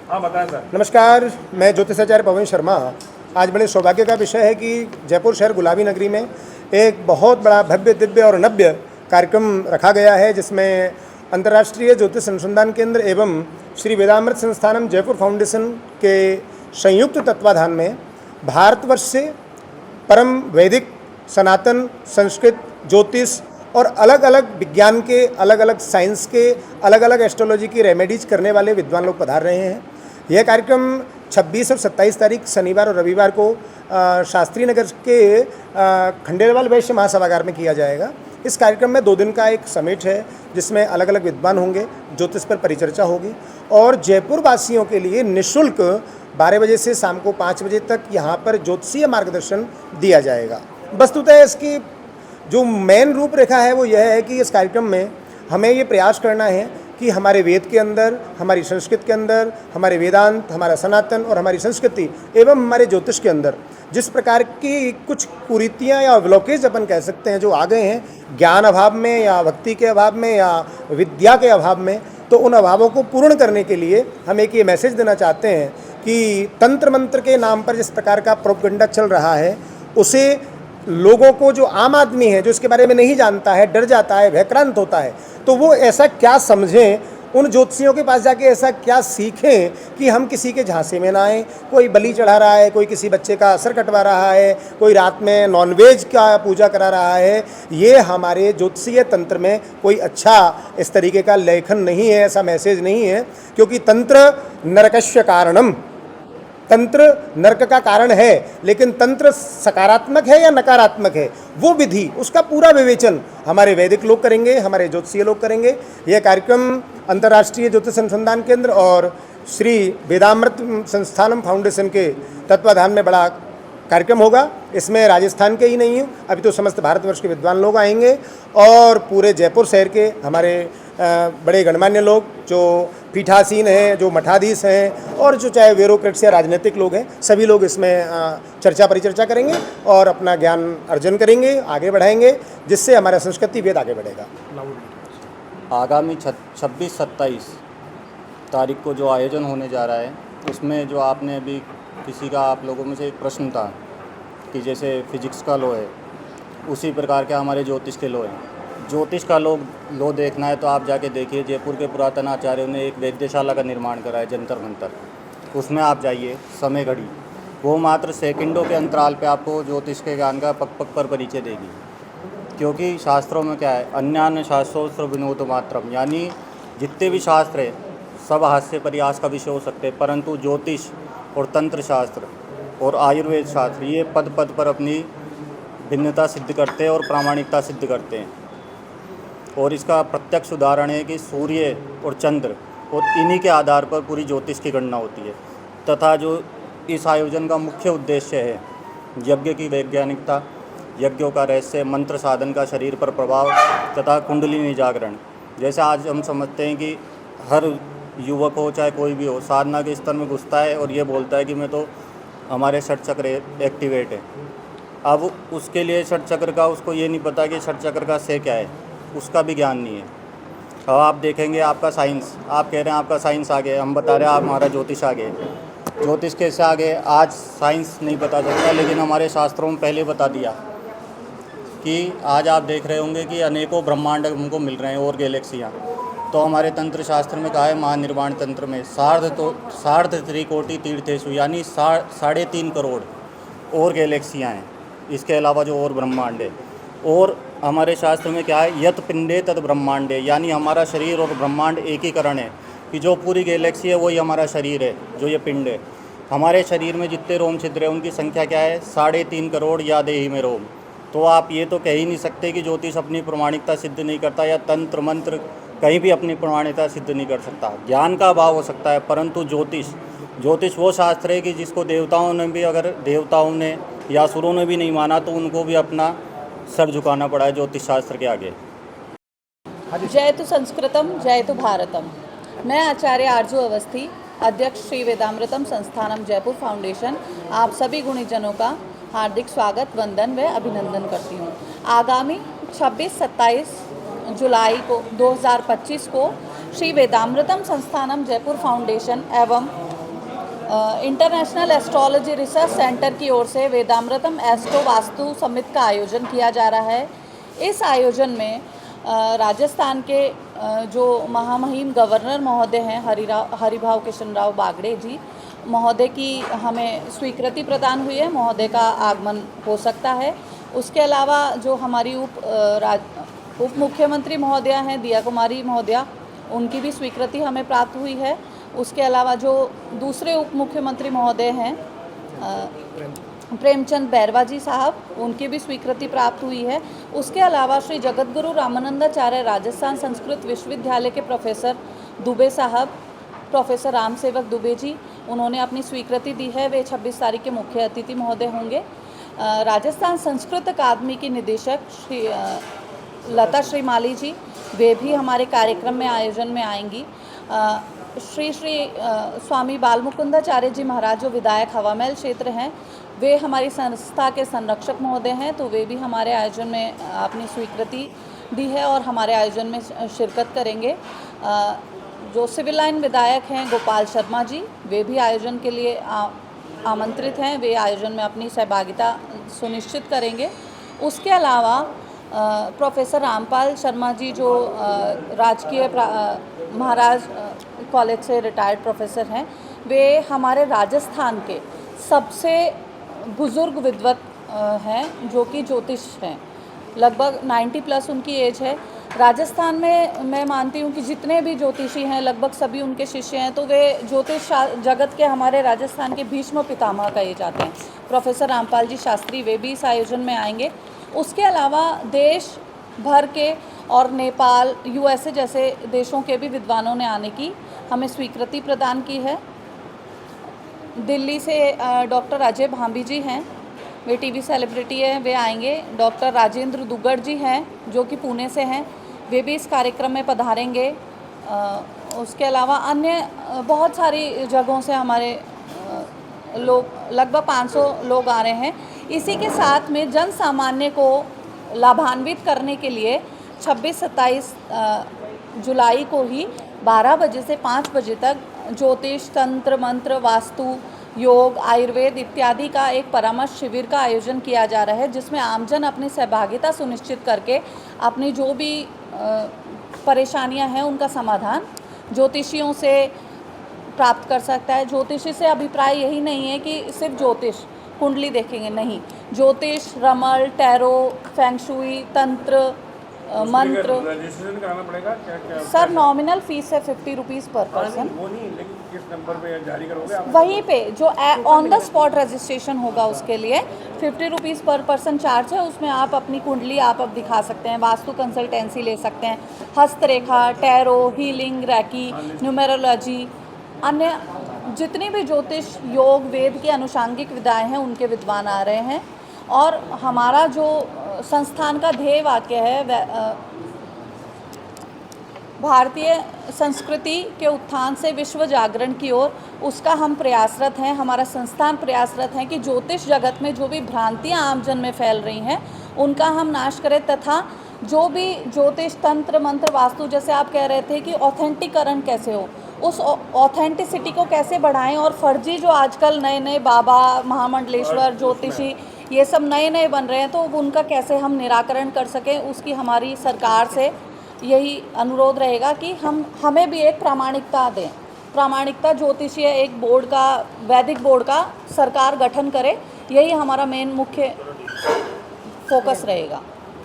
हाँ बताएं सर। नमस्कार, मैं ज्योतिषाचार्य पवन शर्मा। आज बड़े सौभाग्य का विषय है कि जयपुर शहर गुलाबी नगरी में एक बहुत बड़ा भव्य दिव्य और नव्य कार्यक्रम रखा गया है, जिसमें अंतर्राष्ट्रीय ज्योतिष अनुसंधान केंद्र एवं श्री वेदामृत संस्थानम जयपुर फाउंडेशन के संयुक्त तत्वाधान में भारतवर्ष से परम वैदिक, सनातन, संस्कृत, ज्योतिष और अलग अलग विज्ञान के, अलग अलग साइंस के, अलग अलग एस्ट्रोलॉजी की रेमेडीज करने वाले विद्वान लोग पधार रहे हैं। यह कार्यक्रम 26 और 27 तारीख शनिवार और रविवार को शास्त्री नगर के खंडेलवाल वैश्य महासभागार में किया जाएगा। इस कार्यक्रम में 2 दिन का एक समिट है, जिसमें अलग अलग विद्वान होंगे, ज्योतिष पर परिचर्चा होगी और जयपुर वासियों के लिए निःशुल्क 12 बजे से शाम को 5 बजे तक यहाँ पर ज्योतिषीय मार्गदर्शन दिया जाएगा। वस्तुतः इसकी जो मेन रूपरेखा है वो यह है कि इस कार्यक्रम में हमें ये प्रयास करना है कि हमारे वेद के अंदर, हमारी संस्कृत के अंदर, हमारे वेदांत, हमारा सनातन और हमारी संस्कृति एवं हमारे ज्योतिष के अंदर जिस प्रकार की कुछ कुरीतियाँ या ब्लॉकेज अपन कह सकते हैं जो आ गए हैं ज्ञान अभाव में या भक्ति के अभाव में या विद्या के अभाव में, तो उन अभावों को पूर्ण करने के लिए हम एक ये मैसेज देना चाहते हैं कि तंत्र मंत्र के नाम पर जिस प्रकार का प्रोपगेंडा चल रहा है, उसे लोगों को, जो आम आदमी है, जो इसके बारे में नहीं जानता है, डर जाता है, भयक्रांत होता है, तो वो ऐसा क्या समझें, उन ज्योतिषियों के पास जाके ऐसा क्या सीखें कि हम किसी के झांसे में ना आए। कोई बलि चढ़ा रहा है, कोई किसी बच्चे का असर कटवा रहा है, कोई रात में नॉनवेज का पूजा करा रहा है। ये हमारे ज्योतिषीय तंत्र में कोई अच्छा इस तरीके का लेखन नहीं है, ऐसा मैसेज नहीं है, क्योंकि तंत्र नरकस्य कारणम, तंत्र नरक का कारण है, लेकिन तंत्र सकारात्मक है या नकारात्मक है, वो विधि, उसका पूरा विवेचन हमारे वैदिक लोग करेंगे, हमारे ज्योतिषीय लोग करेंगे। यह कार्यक्रम अंतर्राष्ट्रीय ज्योतिष अनुसंधान केंद्र और श्री वेदामृत संस्थानम फाउंडेशन के तत्वाधान में बड़ा कार्यक्रम होगा। इसमें राजस्थान के ही नहीं है, अभी तो समस्त भारतवर्ष के विद्वान लोग आएंगे और पूरे जयपुर शहर के हमारे बड़े गणमान्य लोग, जो पीठासीन हैं, जो मठाधीश हैं और जो चाहे ब्यूरोक्रेट्स या राजनीतिक लोग हैं, सभी लोग इसमें चर्चा परिचर्चा करेंगे और अपना ज्ञान अर्जन करेंगे, आगे बढ़ाएंगे, जिससे हमारा संस्कृति वेद आगे बढ़ेगा। आगामी 26-27 तारीख को जो आयोजन होने जा रहा है, उसमें जो आपने अभी किसी का, आप लोगों में से एक प्रश्न था कि जैसे फिजिक्स का लॉ है, उसी प्रकार के हमारे ज्योतिष के लॉ हैं। ज्योतिष का लॉ देखना है तो आप जाके देखिए, जयपुर के पुरातन आचार्यों ने एक वेद्यशाला का निर्माण करा है, जंतर मंतर। उसमें आप जाइए, समय घड़ी, वो मात्र सेकंडों के अंतराल पे आपको ज्योतिष के ज्ञान का पग पग पर परिचय देगी। क्योंकि शास्त्रों में क्या है, अन्यान्य शास्त्रों विनोद मात्रम, यानी जितने भी शास्त्र हैं सब हास्य परिहास का विषय हो सकते हैं, परंतु ज्योतिष और तंत्र शास्त्र और आयुर्वेद शास्त्र ये पद पद पर अपनी भिन्नता सिद्ध करते हैं और प्रामाणिकता सिद्ध करते हैं। और इसका प्रत्यक्ष उदाहरण है कि सूर्य और चंद्र, और इन्हीं के आधार पर पूरी ज्योतिष की गणना होती है। तथा जो इस आयोजन का मुख्य उद्देश्य है, यज्ञ की वैज्ञानिकता, यज्ञों का रहस्य, मंत्र साधन का शरीर पर प्रभाव तथा कुंडलिनी जागरण। जैसे आज हम समझते हैं कि हर युवक हो चाहे कोई भी हो, साधना के स्तर में घुसता है और ये बोलता है कि मैं तो, हमारे षट चक्र एक्टिवेट है। अब उसके लिए षट चक्र का, उसको ये नहीं पता कि षट चक्र का से क्या है, उसका भी ज्ञान नहीं है। अब आप देखेंगे आपका साइंस, आप कह रहे हैं आपका साइंस आगे, हम बता रहे हैं आप हमारा ज्योतिष आगे। ज्योतिष कैसे आगे, आज साइंस नहीं बता सकता, लेकिन हमारे शास्त्रों में पहले बता दिया कि आज आप देख रहे होंगे कि अनेकों ब्रह्मांड हमको मिल रहे हैं और गैलेक्सियाँ। तो हमारे तंत्र शास्त्र में कहा है, महानिर्वाण तंत्र में सार्ध त्रिकोटि तीर्थेषु, यानी 3.5 करोड़ और गैलेक्सियाँ हैं, इसके अलावा जो और ब्रह्मांड है। और हमारे शास्त्र में क्या है, यत पिंडे तद ब्रह्मांडे, यानी हमारा शरीर और ब्रह्मांड एकीकरण है, कि जो पूरी गैलेक्सी है वही हमारा शरीर है, जो ये पिंड है। हमारे शरीर में जितने रोम छिद्र हैं उनकी संख्या क्या है, 3.5 करोड़, या देही में रोम। तो आप ये तो कह ही नहीं सकते कि ज्योतिष अपनी प्रमाणिकता सिद्ध नहीं करता, या तंत्र मंत्र कहीं भी अपनी प्रमाणिकता सिद्ध नहीं कर सकता। ज्ञान का अभाव हो सकता है, परंतु ज्योतिष वो शास्त्र है कि जिसको देवताओं ने भी, अगर देवताओं ने या असुरों ने भी नहीं माना, तो उनको भी अपना सर झुकाना पड़ा है ज्योतिष शास्त्र के आगे। जयतु संस्कृतम जयतु भारतम। मैं आचार्य आरजू अवस्थी, अध्यक्ष श्री वेदामृतम संस्थानम जयपुर फाउंडेशन, आप सभी गुणीजनों का हार्दिक स्वागत, वंदन व अभिनंदन करती हूँ। आगामी 26-27 जुलाई को 2025 को श्री वेदामृतम संस्थानम जयपुर फाउंडेशन एवं इंटरनेशनल एस्ट्रोलॉजी रिसर्च सेंटर की ओर से वेदामृतम एस्ट्रो वास्तु समिट का आयोजन किया जा रहा है। इस आयोजन में राजस्थान के जो महामहिम गवर्नर महोदय हैं हरिभाव किशन राव बागड़े जी महोदय की हमें स्वीकृति प्रदान हुई है, महोदय का आगमन हो सकता है। उसके अलावा जो हमारी उप मुख्यमंत्री महोदया हैं दिया कुमारी महोदया, उनकी भी स्वीकृति हमें प्राप्त हुई है। उसके अलावा जो दूसरे उप मुख्यमंत्री महोदय हैं प्रेमचंद बैरवा जी साहब, उनकी भी स्वीकृति प्राप्त हुई है। उसके अलावा श्री जगतगुरु रामानंदाचार्य राजस्थान संस्कृत विश्वविद्यालय के प्रोफेसर दुबे साहब, प्रोफेसर राम सेवक दुबे जी, उन्होंने अपनी स्वीकृति दी है। वे 26 तारीख के मुख्य अतिथि महोदय होंगे। राजस्थान संस्कृत अकादमी की निदेशक श्री लता श्रीमाली जी, वे भी हमारे कार्यक्रम में आयोजन में आएंगी। श्री स्वामी बालमुकुंदाचार्य जी महाराज जो विधायक हवामहल क्षेत्र हैं, वे हमारी संस्था के संरक्षक महोदय हैं, तो वे भी हमारे आयोजन में अपनी स्वीकृति दी है और हमारे आयोजन में शिरकत करेंगे। जो सिविल लाइन विधायक हैं गोपाल शर्मा जी, वे भी आयोजन के लिए आमंत्रित हैं, वे आयोजन में अपनी सहभागिता सुनिश्चित करेंगे। उसके अलावा प्रोफेसर रामपाल शर्मा जी जो राजकीय महाराज कॉलेज से रिटायर्ड प्रोफेसर हैं, वे हमारे राजस्थान के सबसे बुज़ुर्ग विद्वत हैं जो कि ज्योतिष हैं। लगभग 90 प्लस उनकी एज है। राजस्थान में मैं मानती हूँ कि जितने भी ज्योतिषी हैं लगभग सभी उनके शिष्य हैं, तो वे ज्योतिष जगत के हमारे राजस्थान के भीष्म पितामह कहे जाते हैं। प्रोफेसर रामपाल जी शास्त्री, वे भी इस आयोजन में आएंगे। उसके अलावा देश भर के और नेपाल, यूएसए जैसे देशों के भी विद्वानों ने आने की हमें स्वीकृति प्रदान की है। दिल्ली से डॉक्टर अजय भांबी जी हैं, वे टीवी सेलिब्रिटी हैं, वे आएंगे। डॉक्टर राजेंद्र दुग्गड़ जी हैं जो कि पुणे से हैं, वे भी इस कार्यक्रम में पधारेंगे। उसके अलावा अन्य बहुत सारी जगहों से हमारे लोग, लगभग 500 लोग आ रहे हैं। इसी के साथ में जन सामान्य को लाभान्वित करने के लिए 26-27 जुलाई को ही 12 बजे से 5 बजे तक ज्योतिष, तंत्र, मंत्र, वास्तु, योग, आयुर्वेद इत्यादि का एक परामर्श शिविर का आयोजन किया जा रहा है, जिसमें आमजन अपनी सहभागिता सुनिश्चित करके अपनी जो भी परेशानियां हैं उनका समाधान ज्योतिषियों से प्राप्त कर सकता है। ज्योतिषी से अभिप्राय यही नहीं है कि सिर्फ ज्योतिष कुंडली देखेंगे, नहीं, ज्योतिष, रमल, टैरो, फेंगशुई, तंत्र, मंत्र। रजिस्ट्रेशन कराना पड़ेगा क्या? सर नॉमिनल फीस है 50 रुपीज़ पर पर्सन। वो नहीं, लेकिन किस नंबर पे जारी करोगे आप? वहीं पे जो ऑन द स्पॉट रजिस्ट्रेशन होगा उसके लिए 50 रुपीज़ पर पर्सन चार्ज है। उसमें आप अपनी कुंडली आप अब दिखा सकते हैं, वास्तु कंसल्टेंसी ले सकते हैं, हस्तरेखा, टैरो, हीलिंग, रैकी, न्यूमेरोलॉजी, अन्य जितनी भी ज्योतिष, योग, वेद की अनुषांगिक विधाएं हैं उनके विद्वान आ रहे हैं। और हमारा जो संस्थान का ध्येय वाक्य है भारतीय संस्कृति के उत्थान से विश्व जागरण की ओर, उसका हम प्रयासरत हैं, हमारा संस्थान प्रयासरत हैं कि ज्योतिष जगत में जो भी भ्रांतियां आमजन में फैल रही हैं उनका हम नाश करें, तथा जो भी ज्योतिष, तंत्र, मंत्र, वास्तु, जैसे आप कह रहे थे कि ऑथेंटिकरण कैसे हो, उस ऑथेंटिसिटी को कैसे बढ़ाएं। और फर्जी जो आजकल नए नए बाबा, महामंडलेश्वर, ज्योतिषी ये सब नए नए बन रहे हैं, तो उनका कैसे हम निराकरण कर सकें, उसकी हमारी सरकार से यही अनुरोध रहेगा कि हमें भी एक प्रामाणिकता दें। प्रामाणिकता ज्योतिषीय एक बोर्ड का, वैदिक बोर्ड का सरकार गठन करे, यही हमारा मेन मुख्य फोकस रहेगा।